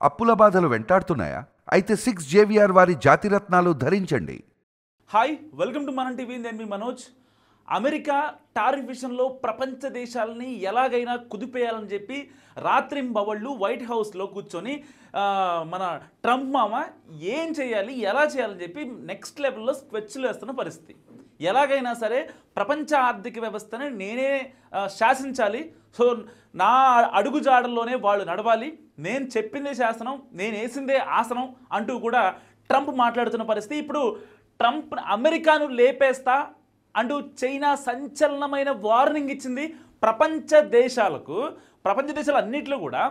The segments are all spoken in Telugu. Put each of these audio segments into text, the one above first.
అప్పుల బాధలు వెంటాడుతున్నాయా? అయితే 6 జేవిఆర్ వారి జాతిరత్నాలు ధరించండి. హాయ్, వెల్కమ్ టు మనం టీవీ. నేను మీ మనోజ్. అమెరికా టారిఫ్ విషయంలో ప్రపంచ దేశాలని ఎలాగైనా కుదిపేయాలని చెప్పి రాత్రింబవళ్ళు వైట్ హౌస్లో కూర్చొని మన ట్రంప్ మామ ఏం చేయాలి, ఎలా చేయాలని చెప్పి నెక్స్ట్ లెవెల్లో స్కెచ్లు వేస్తున్న పరిస్థితి. ఎలాగైనా సరే ప్రపంచ ఆర్థిక వ్యవస్థని నేనే శాసించాలి, సో నా అడుగుజాడల్లోనే వాళ్ళు నడవాలి, నేను చెప్పిందే శాసనం, నేను వేసిందే ఆసనం అంటూ కూడా ట్రంప్ మాట్లాడుతున్న పరిస్థితి. ఇప్పుడు ట్రంప్ అమెరికాను లేపేస్తా అంటూ చైనా సంచలనమైన వార్నింగ్ ఇచ్చింది ప్రపంచ దేశాలకు. ప్రపంచ దేశాలు అన్నింటిలో కూడా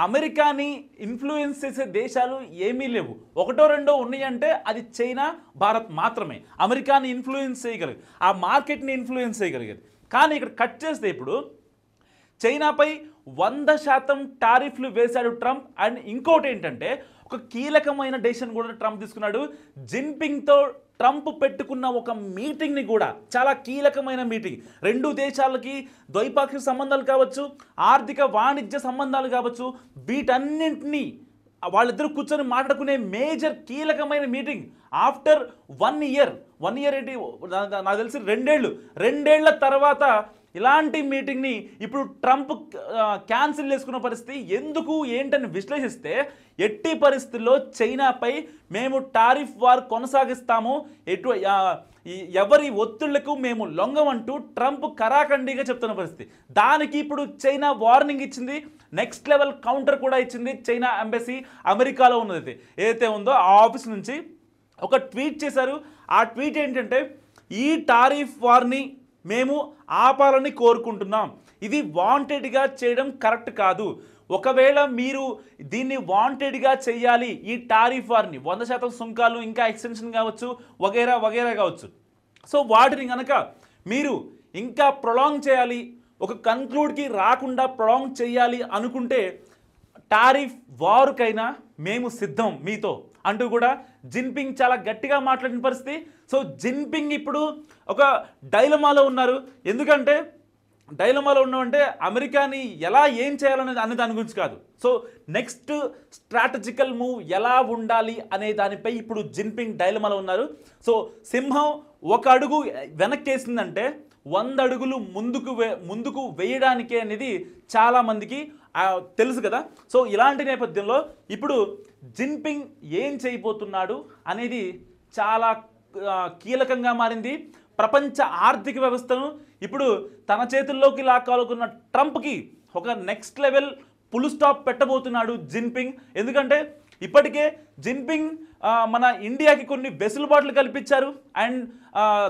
అమెరికాని ఇన్ఫ్లుయెన్స్ చేసే దేశాలు ఏమీ లేవు. ఒకటో రెండో ఉన్నాయంటే అది చైనా, భారత్ మాత్రమే అమెరికాని ఇన్ఫ్లుయెన్స్ చేయగలిగేది, ఆ మార్కెట్ని ఇన్ఫ్లుయెన్స్ చేయగలిగేది. కానీ ఇక్కడ కట్ చేస్తే ఇప్పుడు చైనాపై 100% టారిఫ్లు వేశాడు ట్రంప్. అండ్ ఇంకోటి ఏంటంటే ఒక కీలకమైన డెసిషన్ కూడా ట్రంప్ తీసుకున్నాడు. జిన్పింగ్తో ట్రంప్ పెట్టుకున్న ఒక మీటింగ్ని కూడా, చాలా కీలకమైన మీటింగ్, రెండు దేశాలకి ద్వైపాక్షిక సంబంధాలు కావచ్చు, ఆర్థిక వాణిజ్య సంబంధాలు కావచ్చు, వీటన్నింటినీ వాళ్ళిద్దరూ కూర్చొని మాట్లాడుకునే మేజర్ కీలకమైన మీటింగ్ ఆఫ్టర్ 1 ఇయర్. 1 ఇయర్ ఏంటి, నాకు తెలిసి 2 రెండేళ్ల తర్వాత ఇలాంటి మీటింగ్ని ఇప్పుడు ట్రంప్ క్యాన్సిల్ చేసుకున్న పరిస్థితి. ఎందుకు ఏంటని విశ్లేషిస్తే ఎట్టి పరిస్థితుల్లో చైనాపై మేము టారిఫ్ వార్ కొనసాగిస్తాము, ఎవరి ఒత్తిళ్లకు మేము లొంగమంటూ ట్రంప్ కరాఖండిగా చెప్తున్న పరిస్థితి. దానికి ఇప్పుడు చైనా వార్నింగ్ ఇచ్చింది, నెక్స్ట్ లెవెల్ కౌంటర్ కూడా ఇచ్చింది. చైనా ఎంబసీ అమెరికాలో ఉన్నది ఏదైతే ఉందో ఆ ఆఫీస్ నుంచి ఒక ట్వీట్ చేశారు. ఆ ట్వీట్ ఏంటంటే, ఈ టారిఫ్ వార్ని మేము ఆపాలని కోరుకుంటున్నాం, ఇది వాంటెడ్గా చేయడం కరెక్ట్ కాదు. ఒకవేళ మీరు దీన్ని వాంటెడ్గా చేయాలి, ఈ టారిఫ్ వార్ని 100% సుంకాలు ఇంకా ఎక్స్టెన్షన్ కావచ్చు, వగేరా వగేరా కావచ్చు, సో వాటిని కనుక మీరు ఇంకా ప్రొలాంగ్ చేయాలి, ఒక కన్క్లూడ్కి రాకుండా ప్రొలాంగ్ చేయాలి అనుకుంటే టారిఫ్ వారుకైనా మేము సిద్ధం మీతో అంటూ కూడా జిన్పింగ్ చాలా గట్టిగా మాట్లాడిన పరిస్థితి. సో జిన్పింగ్ ఇప్పుడు ఒక డైలమాలో ఉన్నారు. ఎందుకంటే డైలమాలో ఉన్నామంటే అమెరికాని ఎలా ఏం చేయాలనేది అనే దాని గురించి కాదు, సో నెక్స్ట్ స్ట్రాటజికల్ మూవ్ ఎలా ఉండాలి అనే దానిపై ఇప్పుడు జిన్పింగ్ డైలమాలో ఉన్నారు. సో సింహం ఒక అడుగు వెనక్కేసిందంటే 100 అడుగులు ముందుకు వేయడానికే అనేది చాలామందికి తెలుసు కదా. సో ఇలాంటి నేపథ్యంలో ఇప్పుడు జిన్పింగ్ ఏం చేయబోతున్నాడు అనేది చాలా కీలకంగా మారింది. ప్రపంచ ఆర్థిక వ్యవస్థను ఇప్పుడు తన చేతుల్లోకి లాక్కాలనుకున్న ట్రంప్కి ఒక నెక్స్ట్ లెవెల్ ఫుల్ స్టాప్ పెట్టబోతున్నాడు జిన్పింగ్. ఎందుకంటే ఇప్పటికే జిన్పింగ్ మన ఇండియాకి కొన్ని వెసులుబాట్లు కల్పించారు. అండ్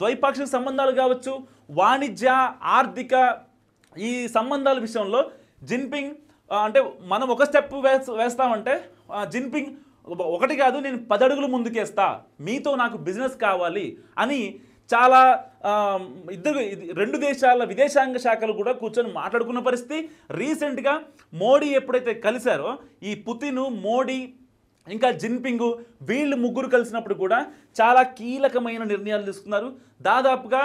ద్వైపాక్షిక సంబంధాలు కావచ్చు, వాణిజ్య ఆర్థిక ఈ సంబంధాల విషయంలో జిన్పింగ్ అంటే మనం ఒక స్టెప్ వేస్తామంటే జిన్పింగ్ ఒకటి కాదు, నేను 10 అడుగులు ముందుకేస్తా, మీతో నాకు బిజినెస్ కావాలి అని చాలా రెండు దేశాల విదేశాంగ శాఖలు కూడా కూర్చొని మాట్లాడుకున్న పరిస్థితి. రీసెంట్గా మోడీ ఎప్పుడైతే కలిశారో, ఈ పుతిన్, మోడీ ఇంకా జిన్పింగ్ వీళ్ళు ముగ్గురు కలిసినప్పుడు కూడా చాలా కీలకమైన నిర్ణయాలు తీసుకున్నారు. దాదాపుగా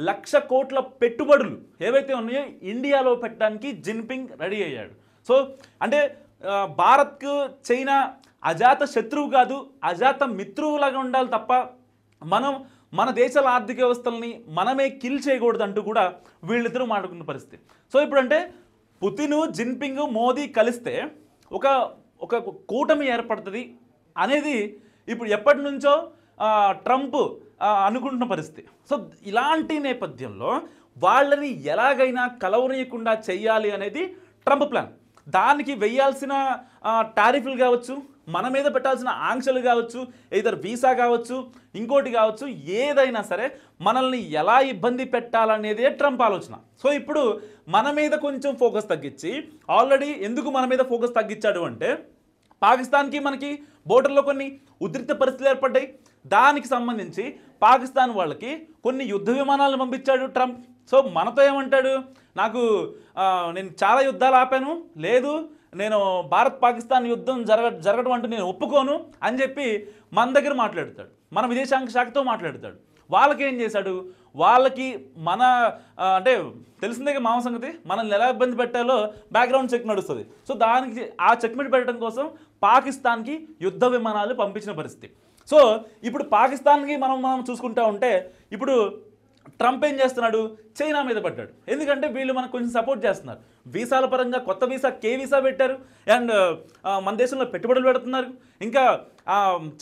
1,00,000 కోట్ల పెట్టుబడులు ఏవైతే ఉన్నాయో ఇండియాలో పెట్టడానికి జిన్పింగ్ రెడీ అయ్యాడు. సో అంటే భారత్కు చైనా అజాత శత్రువు కాదు, అజాత మిత్రువులాగా ఉండాలి తప్ప మన దేశాల ఆర్థిక వ్యవస్థల్ని మనమే కిల్ చేయకూడదు అంటూ కూడా వీళ్ళిద్దరూ మాట్లాడుకున్న పరిస్థితి. సో ఇప్పుడంటే పుతిన్, జిన్పింగ్, మోదీ కలిస్తే ఒక కూటమి ఏర్పడుతుంది అనేది ఇప్పుడు ఎప్పటి నుంచో ట్రంప్ అనుకుంటున్న పరిస్థితి. సో ఇలాంటి నేపథ్యంలో వాళ్ళని ఎలాగైనా కలవనీయకుండా చెయ్యాలి అనేది ట్రంప్ ప్లాన్. దానికి వెయ్యాల్సిన టారిఫ్లు కావచ్చు, మన మీద పెట్టాల్సిన ఆంక్షలు కావచ్చు, ఇద్దరు వీసా కావచ్చు, ఇంకోటి కావచ్చు, ఏదైనా సరే మనల్ని ఎలా ఇబ్బంది పెట్టాలనేదే ట్రంప్ ఆలోచన. సో ఇప్పుడు మన మీద కొంచెం ఫోకస్ తగ్గించి, ఆల్రెడీ ఎందుకు మన మీద ఫోకస్ తగ్గించాడు అంటే పాకిస్తాన్కి మనకి బోర్డర్లో కొన్ని ఉద్రిక్త పరిస్థితులు ఏర్పడ్డాయి. దానికి సంబంధించి పాకిస్తాన్ వాళ్ళకి కొన్ని యుద్ధ విమానాలను పంపించాడు ట్రంప్. సో మనతో ఏమంటాడు, నేను చాలా యుద్ధాలు ఆపాను, లేదు నేను భారత్ పాకిస్తాన్ యుద్ధం జరగడం అంటూ నేను ఒప్పుకోను అని చెప్పి మన దగ్గర మాట్లాడతాడు, మన విదేశాంగ శాఖతో మాట్లాడతాడు. వాళ్ళకేం చేశాడు, వాళ్ళకి మన అంటే తెలిసిందే మామ సంగతి, మనల్ని ఎలా ఇబ్బంది పెట్టాలో బ్యాక్గ్రౌండ్ చెక్ నడుస్తుంది. సో దానికి ఆ చెక్మెట్ పెట్టడం కోసం పాకిస్తాన్కి యుద్ధ విమానాలు పంపించిన పరిస్థితి. సో ఇప్పుడు పాకిస్తాన్కి మనం చూసుకుంటా ఉంటే ఇప్పుడు ట్రంప్ ఏం చేస్తున్నాడు, చైనా మీద పడ్డాడు. ఎందుకంటే వీళ్ళు మనకు కొంచెం సపోర్ట్ చేస్తున్నారు. వీసాల పరంగా కొత్త వీసా కే వీసా పెట్టారు, అండ్ మన దేశంలో పెట్టుబడులు పెడుతున్నారు. ఇంకా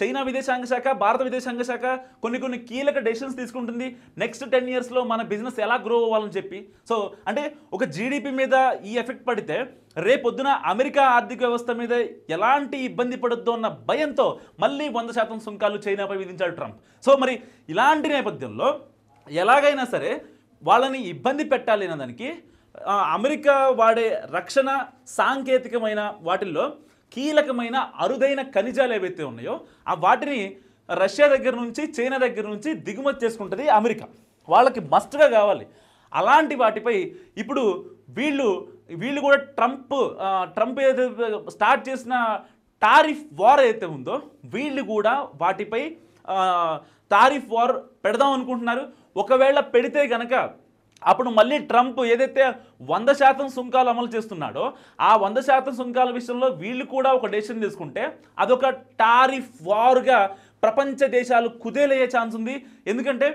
చైనా విదేశాంగ శాఖ, భారత విదేశాంగ శాఖ కొన్ని కీలక డెసిషన్స్ తీసుకుంటుంది నెక్స్ట్ 10 yearsలో మన బిజినెస్ ఎలా గ్రో అవ్వాలని చెప్పి. సో అంటే ఒక జీడిపి మీద ఈ ఎఫెక్ట్ పడితే రేపొద్దున అమెరికా ఆర్థిక వ్యవస్థ మీద ఎలాంటి ఇబ్బంది పడొద్దు అన్న భయంతో మళ్ళీ 100% సుంకాలు చైనాపై విధించాడు ట్రంప్. సో మరి ఇలాంటి నేపథ్యంలో ఎలాగైనా సరే వాళ్ళని ఇబ్బంది పెట్టాలి అనే దానికి అమెరికా వాడే రక్షణ సాంకేతికమైన వాటిల్లో కీలకమైన అరుదైన ఖనిజాలు ఏవైతే ఉన్నాయో ఆ వాటిని రష్యా దగ్గర నుంచి, చైనా దగ్గర నుంచి దిగుమతి చేసుకుంటుంది అమెరికా. వాళ్ళకి మస్ట్గా కావాలి. అలాంటి వాటిపై ఇప్పుడు వీళ్ళు కూడా ట్రంప్ ఏదైతే స్టార్ట్ చేసిన టారిఫ్ వార్ ఏదైతే ఉందో వీళ్ళు కూడా వాటిపై టారిఫ్ వార్ పెడదాం అనుకుంటున్నారు. ఒకవేళ పెడితే కనుక అప్పుడు మళ్ళీ ట్రంప్ ఏదైతే 100% సుంకాలు అమలు చేస్తున్నాడో ఆ 100% సుంకాల విషయంలో వీళ్ళు కూడా ఒక డెసిషన్ తీసుకుంటే అదొక టారిఫ్ వార్గా ప్రపంచ దేశాలు కుదేలయ్యే ఛాన్స్ ఉంది. ఎందుకంటే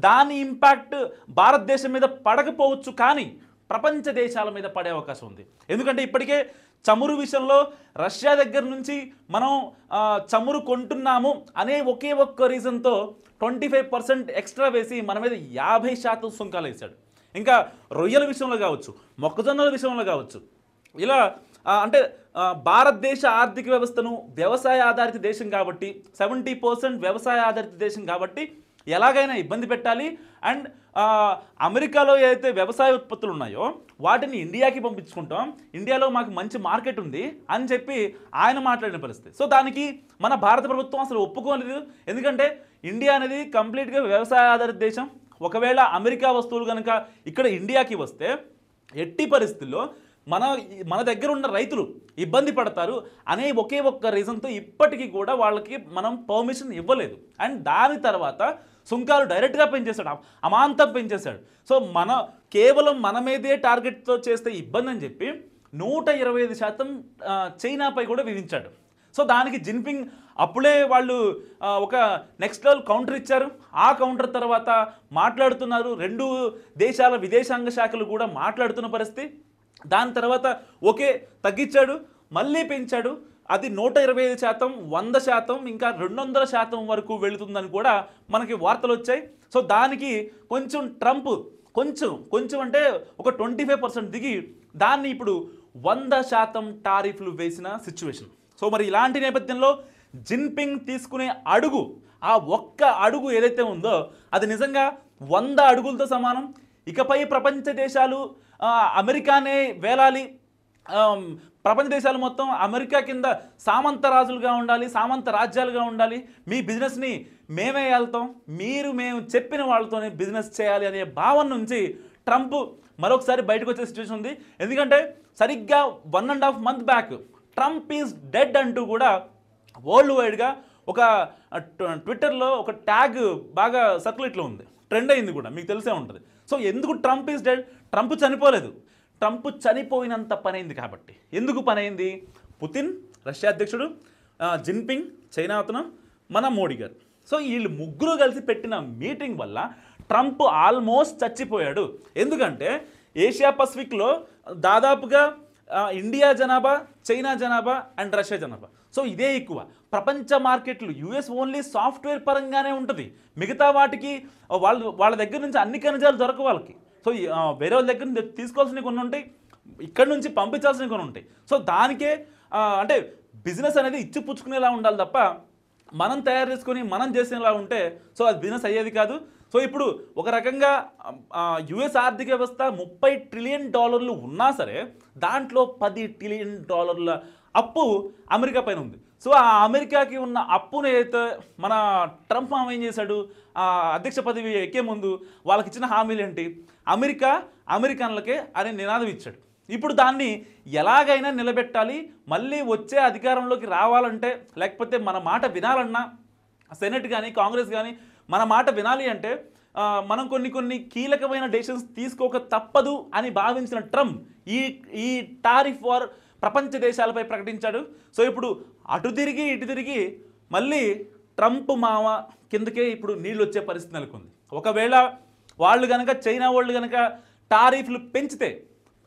దాని ఇంపాక్ట్ భారతదేశం మీద పడకపోవచ్చు, కానీ ప్రపంచ దేశాల మీద పడే అవకాశం ఉంది. ఎందుకంటే ఇప్పటికే చమురు విషయంలో రష్యా దగ్గర నుంచి మనం చమురు కొంటున్నాము అనే ఒకే ఒక్క రీజన్తో 25% ఎక్స్ట్రా వేసి మన మీద 50% సుంకాలు వేశాడు. ఇంకా రొయ్యల విషయంలో కావచ్చు, మొక్కజొన్నల విషయంలో కావచ్చు, ఇలా అంటే భారతదేశ ఆర్థిక వ్యవస్థను వ్యవసాయ ఆధారిత దేశం కాబట్టి 70% వ్యవసాయ ఆధారిత దేశం కాబట్టి ఎలాగైనా ఇబ్బంది పెట్టాలి. అండ్ అమెరికాలో ఏదైతే వ్యవసాయ ఉత్పత్తులు ఉన్నాయో వాటిని ఇండియాకి పంపించుకుంటాం, ఇండియాలో మాకు మంచి మార్కెట్ ఉంది అని చెప్పి ఆయన మాట్లాడిన పరిస్థితి. సో దానికి మన భారత ప్రభుత్వం అసలు ఒప్పుకోలేదు. ఎందుకంటే ఇండియా అనేది కంప్లీట్గా వ్యవసాయ ఆధారిత దేశం. ఒకవేళ అమెరికా వస్తువులు కనుక ఇక్కడ ఇండియాకి వస్తే ఎట్టి పరిస్థితుల్లో మన దగ్గర ఉన్న రైతులు ఇబ్బంది పడతారు అనే ఒకే ఒక్క రీజన్తో ఇప్పటికీ కూడా వాళ్ళకి మనం పర్మిషన్ ఇవ్వలేదు. అండ్ దాని తర్వాత సుంకాలు డైరెక్ట్గా పెంచేశాడు, అమాంతం పెంచేశాడు. సో కేవలం మన మీదే టార్గెట్తో చేస్తే ఇబ్బంది అని చెప్పి 125% చైనాపై కూడా విధించాడు. సో దానికి జిన్పింగ్ అప్పుడే వాళ్ళు ఒక నెక్స్ట్ లెవెల్ కౌంటర్ ఇచ్చారు. ఆ కౌంటర్ తర్వాత మాట్లాడుతున్నారు. 2 దేశాల విదేశాంగ శాఖలు కూడా మాట్లాడుతున్న పరిస్థితి. దాని తర్వాత ఓకే తగ్గించాడు, మళ్ళీ పెంచాడు. అది 125%, 100%, ఇంకా 200% వరకు వెళుతుందని కూడా మనకి వార్తలు వచ్చాయి. సో దానికి కొంచెం ట్రంప్ కొంచెం అంటే ఒక 25% దిగి దాన్ని ఇప్పుడు 100% టారిఫ్లు వేసిన సిచ్యువేషన్. సో మరి ఇలాంటి నేపథ్యంలో జిన్పింగ్ తీసుకునే అడుగు, ఆ ఒక్క అడుగు ఏదైతే ఉందో అది నిజంగా 100 అడుగులతో సమానం. ఇకపై ప్రపంచ దేశాలు అమెరికానే వేలాలి, ప్రపంచ దేశాలు మొత్తం అమెరికా కింద సామంత రాజులుగా ఉండాలి, సామంత రాజ్యాలుగా ఉండాలి, మీ బిజినెస్ని మేమే వెళ్తాం, మేము చెప్పిన వాళ్ళతోనే బిజినెస్ చేయాలి అనే భావన నుంచి ట్రంప్ మరొకసారి బయటకు వచ్చే సిచ్యువేషన్ ఉంది. ఎందుకంటే సరిగ్గా 1.5 month back Trump is dead అంటూ కూడా వరల్డ్ వైడ్గా ఒక ట్విట్టర్లో ఒక ట్యాగ్ బాగా సర్క్యులేట్లో ఉంది, ట్రెండ్ అయింది కూడా, మీకు తెలిసే ఉంటుంది. సో ఎందుకు ట్రంప్ ఈజ్ డెడ్? ట్రంప్ చనిపోలేదు, ట్రంప్ చనిపోయినంత పనైంది. కాబట్టి ఎందుకు పనైంది? పుతిన్ రష్యా అధ్యక్షుడు, జిన్పింగ్ చైనా అతను, మన మోడీ గారు. సో వీళ్ళు ముగ్గురు కలిసి పెట్టిన మీటింగ్ వల్ల ట్రంప్ ఆల్మోస్ట్ చచ్చిపోయాడు. ఎందుకంటే ఏషియా పసిఫిక్లో దాదాపుగా ఇండియా జనాభా, చైనా జనాభా అండ్ రష్యా జనాభా, సో ఇదే ఎక్కువ. ప్రపంచ మార్కెట్లు యుఎస్ ఓన్లీ సాఫ్ట్వేర్ పరంగానే ఉంటుంది, మిగతా వాటికి వాళ్ళ దగ్గర నుంచి అన్ని ఖనిజాలు దొరకవు వాళ్ళకి. సో వేరే వాళ్ళ దగ్గర నుంచి తీసుకోవాల్సినవి కొన్ని ఉంటాయి, ఇక్కడ నుంచి పంపించాల్సినవి కొన్ని ఉంటాయి. సో దానికే అంటే బిజినెస్ అనేది ఇచ్చి పుచ్చుకునేలా ఉండాలి తప్ప మనం తయారు చేసుకొని మనం చేసేలా ఉంటే సో అది బిజినెస్ అయ్యేది కాదు. సో ఇప్పుడు ఒక రకంగా యుఎస్ ఆర్థిక వ్యవస్థ $30 trillion ఉన్నా సరే దాంట్లో $10 trillion అప్పు అమెరికా పైన ఉంది. సో ఆ అమెరికాకి ఉన్న అప్పును అయితే మన ట్రంప్ ఏం చేశాడు, అధ్యక్ష పదవి ఎక్కే ముందు వాళ్ళకి ఇచ్చిన హామీలు ఏంటి? అమెరికన్లకే అనే నినాదం ఇచ్చాడు. ఇప్పుడు దాన్ని ఎలాగైనా నిలబెట్టాలి, మళ్ళీ వచ్చే అధికారంలోకి రావాలంటే, లేకపోతే మన మాట వినాలన్నా సెనెట్ కానీ కాంగ్రెస్ కానీ మన మాట వినాలి అంటే మనం కొన్ని కీలకమైన డెసిషన్స్ తీసుకోక తప్పదు అని భావించిన ట్రంప్ ఈ టారిఫ్ వార్ ప్రపంచ దేశాలపై ప్రకటించాడు. సో ఇప్పుడు అటు తిరిగి ఇటు తిరిగి మళ్ళీ ట్రంప్ మామ కిందకే ఇప్పుడు నీళ్ళు వచ్చే పరిస్థితి నెలకొంది. ఒకవేళ వాళ్ళు కనుక చైనా వాళ్ళు కనుక టారిఫ్లు పెంచితే,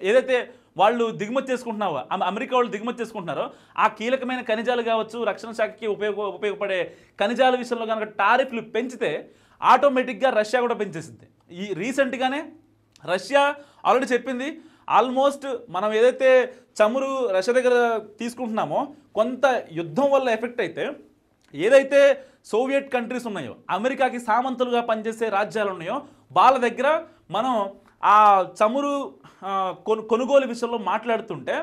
ఏదైతే వాళ్ళు దిగుమతి చేసుకుంటున్నారో, అమెరికా వాళ్ళు దిగుమతి చేసుకుంటున్నారో ఆ కీలకమైన ఖనిజాలు కావచ్చు, రక్షణ శాఖకి ఉపయోగపడే ఖనిజాల విషయంలో కనుక టారిఫ్లు పెంచితే ఆటోమేటిక్గా రష్యా కూడా పెంచేసింది. ఈ రీసెంట్గానే రష్యా ఆల్రెడీ చెప్పింది, ఆల్మోస్ట్ మనం ఏదైతే చమురు రష్యా దగ్గర తీసుకుంటున్నామో కొంత యుద్ధం వల్ల ఎఫెక్ట్ అయితే ఏదైతే సోవియట్ కంట్రీస్ ఉన్నాయో, అమెరికాకి సామంతులుగా పనిచేసే రాజ్యాలు ఉన్నాయో వాళ్ళ దగ్గర మనం ఆ చమురు కొనుగోలు విషయంలో మాట్లాడుతుంటే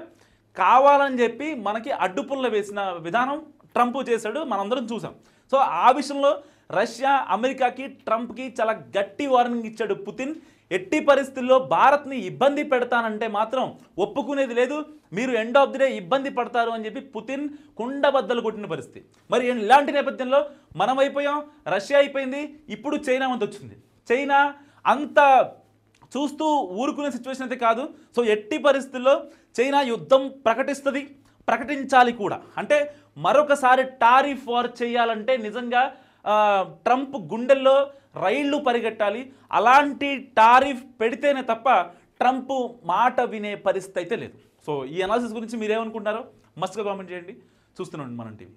కావాలని చెప్పి మనకి అడ్డుపుల్ల వేసిన విధానం ట్రంప్ చేశాడు, మనందరం చూసాం. సో ఆ విషయంలో రష్యా అమెరికాకి ట్రంప్కి చాలా గట్టి వార్నింగ్ ఇచ్చాడు పుతిన్. ఎట్టి పరిస్థితుల్లో భారత్ని ఇబ్బంది పెడతానంటే మాత్రం ఒప్పుకునేది లేదు, మీరు ఎండ్ ఆఫ్ ది డే ఇబ్బంది పడతారు అని చెప్పి పుతిన్ కుండబద్దలు కొట్టిన పరిస్థితి. మరి ఇలాంటి నేపథ్యంలో మనం అయిపోయాం, రష్యా అయిపోయింది, ఇప్పుడు చైనా వంతు వచ్చింది. చైనా అంత చూస్తూ ఊరుకునే సిచ్యువేషన్ అయితే కాదు. సో ఎట్టి పరిస్థితుల్లో చైనా యుద్ధం ప్రకటించాలి కూడా. అంటే మరొకసారి టారిఫ్ వార్ చేయాలంటే నిజంగా ట్రంప్ గుండెల్లో రైళ్లు పరిగెట్టాలి. అలాంటి టారిఫ్ పెడితేనే తప్ప ట్రంప్ మాట వినే పరిస్థితి అయితే లేదు. సో ఈ అనాలిసిస్ గురించి మీరేమనుకుంటారో మస్తుగా కామెంట్ చేయండి. చూస్తున్నాండి మనం టీవీ.